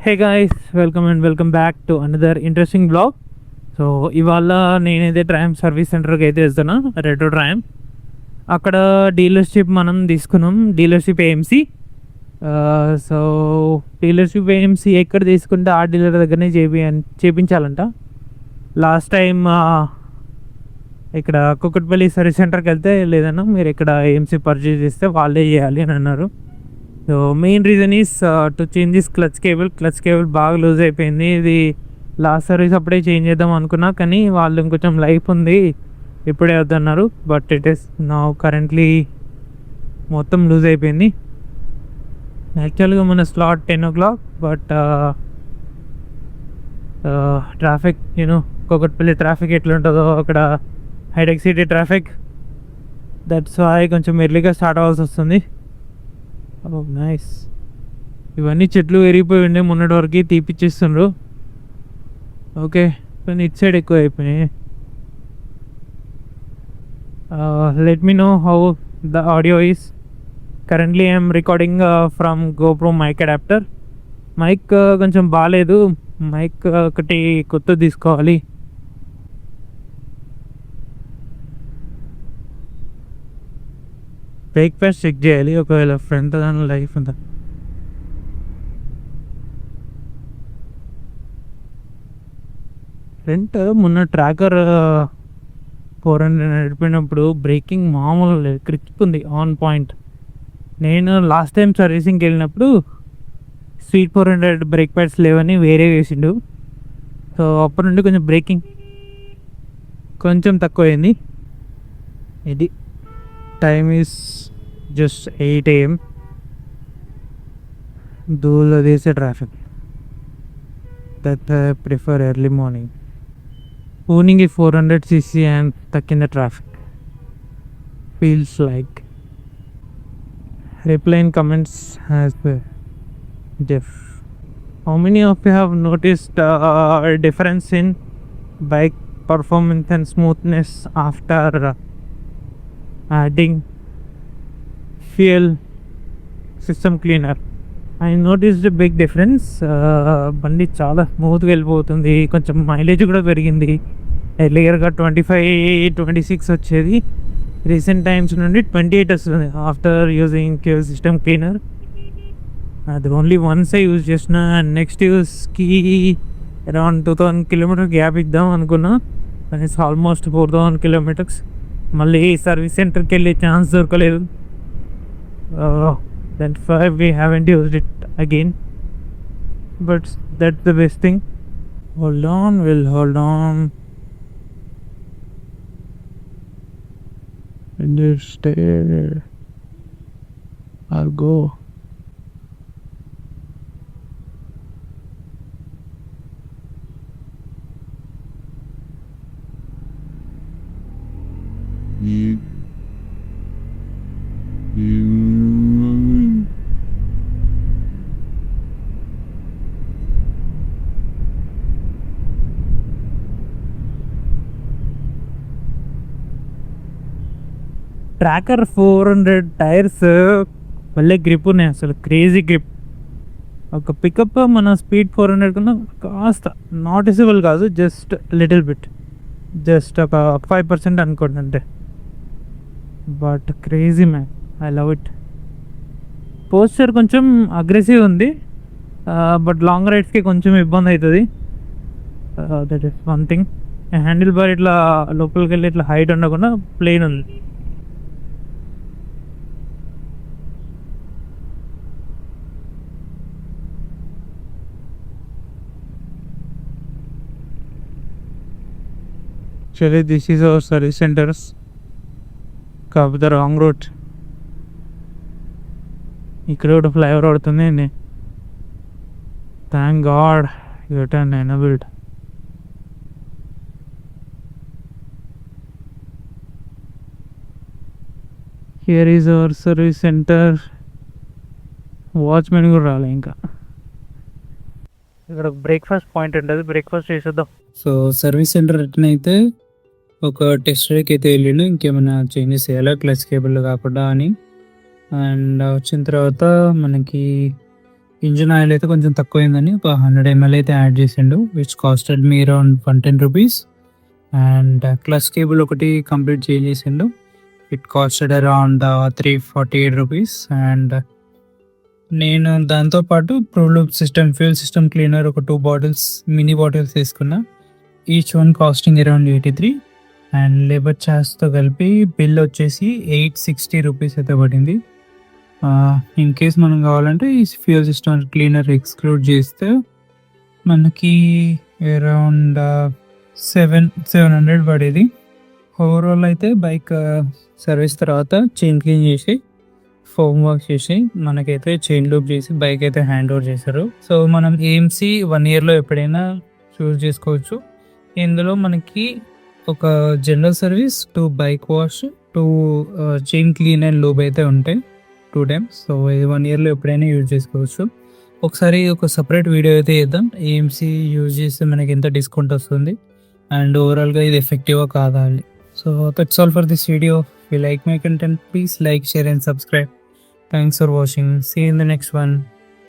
Hey guys, welcome back to another interesting blog. So ఇవాళ నేనైతే tram service సెంటర్కి అయితే వెళ్తున్నా, రెట్రో ట్రామ్. అక్కడ డీలర్షిప్ మనం తీసుకున్నాం, dealership AMC. So dealership AMC ఎక్కడ తీసుకుంటే ఆ డీలర్ దగ్గరనే చేయించాలంట. లాస్ట్ టైం ఇక్కడ కుక్కట్పల్లి సర్వీస్ సెంటర్కి వెళ్తే లేదన్నా, మీరు ఇక్కడ ఏఎంసీ పర్చేజ్ చేస్తే వాళ్ళే చేయాలి అని అన్నారు. So main reason is to change this clutch cable బాగా లూజ్ అయిపోయింది. ఇది లాస్ట్ సర్వీస్ అప్పుడే చేంజ్ చేద్దాం అనుకున్నా, కానీ వాళ్ళు ఇంకొంచెం లైఫ్ ఉంది ఇప్పుడే వద్దన్నారు. But it is now currently మొత్తం లూజ్ అయిపోయింది. యాక్చువల్గా మన slot 10 o'clock, but traffic Kukatpally traffic ఎట్లుంటుందో అక్కడ హైటెక్ సిటీ ట్రాఫిక్, దట్స్ వై కొంచెం ఎర్లీగా స్టార్ట్ అవ్వాల్సి వస్తుంది. నైస్. ఇవన్నీ చెట్లు ఎరిగిపోయి ఉండే మొన్నటి వరకు తీపిచ్చేస్తుండ్రు. ఓకే, కానీ ఇట్ సైడ్ ఎక్కువ అయిపోయినాయి. Let me know how the audio is. Currently I'm recording from GoPro mic adapter. Mic కొంచెం బాగాలేదు, మైక్ ఒకటి కొత్త తీసుకోవాలి. బ్రేక్ఫాస్ట్ చెక్ చేయాలి, ఒకవేళ ఫ్రంట్ దాని లైఫ్ ఉందా. ఫ్రంట్ మొన్న ట్రాకర్ 400 నడిపినప్పుడు బ్రేకింగ్ మామూలు లేదు, క్రిస్ప్ ఉంది, ఆన్ పాయింట్. నేను లాస్ట్ టైం సర్వీసింగ్కి వెళ్ళినప్పుడు స్వీట్ 400 బ్రేక్ ప్యాడ్స్ లేవని వేరే వేసిండు. సో అప్పటి నుండి కొంచెం బ్రేకింగ్ కొంచెం తక్కువైంది. ఇది టైమ్ ఈస్ జస్ట్ 8 AM. దూలో తీసే traffic, that I prefer early morning. Owning a 400cc and stuck in the traffic feels like. Reply in comments as well. Jeff, how many of you have noticed a difference in bike performance and smoothness after adding fuel system cleaner? I noticed a big difference. బండి చాలా స్మూత్గా వెళ్ళిపోతుంది, కొంచెం mileage కూడా పెరిగింది. ఎర్లియర్గా 25-26 వచ్చేది, recent times నుండి 28 వస్తుంది after using fuel system cleaner. అది ఓన్లీ వన్సే యూజ్ చేసిన. నెక్స్ట్ యూస్కి అరౌండ్ 2000 kilometers గ్యాప్ ఇద్దాం అనుకున్నా, కానీ ఇట్స్ ఆల్మోస్ట్ 4000 kilometers. మళ్ళీ సర్వీస్ సెంటర్కి వెళ్ళే ఛాన్స్ దొరకలేదు. That's why we haven't used it again, but that's the best thing. Hold on. And just stay. I'll go. Tracker 400 tyres మళ్ళీ grip ఉన్నాయి, అసలు క్రేజీ గ్రిప్. ఒక పికప్ మన స్పీడ్ 400 కన్నా కాస్త నాటిసబుల్ కాదు, జస్ట్ లిటిల్ బిట్, జస్ట్ ఒక 5% అనుకోండి అంతే. But crazy man, I love it. Posture కొంచెం అగ్రెసివ్ ఉంది, బట్ లాంగ్ రైడ్స్కి కొంచెం ఇబ్బంది అవుతుంది. That is one thing. Handle bar ఇట్లా లోపలికి వెళ్ళి ఇట్లా హైట్ ఉండకుండా ప్లెయిన్ ఉంది. Actually, this is our service centers. Come the wrong route. ఇక్కడ కూడా ఫ్లైఓవర్ పడుతుంది. థ్యాంక్ గాడ్ యూట్ and enabled. Here is our service centre. Watchmen కూడా రాలే ఇంకా. ఇక్కడ బ్రేక్ఫాస్ట్ పాయింట్ ఉంటుంది, బ్రేక్ఫాస్ట్ చేసేద్దాం. సో సర్వీస్ సెంటర్ రిటర్న్ అయితే ఒక టెస్ట్ రైడ్కి అయితే వెళ్ళిండు, ఇంకేమైనా చేంజెస్ చేయాలా క్లచ్ కేబుల్ కాకుండా అని. అండ్ వచ్చిన తర్వాత మనకి ఇంజిన్ ఆయిల్ అయితే కొంచెం తక్కువైందని ఒక 100 ml అయితే యాడ్ చేసిండు, which costed me around 110 rupees. And clutch cable ఒకటి కంప్లీట్ చేసిండు, it costed around 348 rupees. And నేను దాంతోపాటు ప్రూలూప్ సిస్టమ్, ఫ్యూల్ సిస్టమ్ క్లీనర్ ఒక 2 బాటిల్స్, మినీ బాటిల్స్ తీసుకున్నా, each one costing around 83. And labour ఛార్జ్తో కలిపి బిల్ వచ్చేసి 860 రూపీస్ అయితే పడింది. ఇన్ కేస్ మనం కావాలంటే ఈ ఫ్యూల్ సిస్టమ్ క్లీనర్ ఎక్స్క్లూడ్ చేస్తే మనకి అరౌండ్ 700 పడేది. ఓవరాల్ అయితే బైక్ సర్వీస్ తర్వాత చైన్ క్లీన్ చేసి, ఫోమ్ వాష్ చేసి, మనకైతే చైన్ లూప్ చేసి బైక్ అయితే హ్యాండ్ ఓవర్ చేశారు. సో మనం AMC 1 yearలో ఎప్పుడైనా చూస్ చేసుకోవచ్చు. ఇందులో మనకి ఒక general service, 2 bike wash, 2 chain clean and lube అయితే ఉంటాయి 2 times. సో ఇది 1 yearలో ఎప్పుడైనా యూజ్ చేసుకోవచ్చు. ఒకసారి ఒక సపరేట్ వీడియో అయితే చేద్దాం, AMC యూజ్ చేస్తే మనకి ఎంత డిస్కౌంట్ వస్తుంది అండ్ ఓవరాల్గా ఇది ఎఫెక్టివా కాదా అని. So that's all for this video. If you like my content, please like, share and subscribe. Thanks for watching. See you in the next one.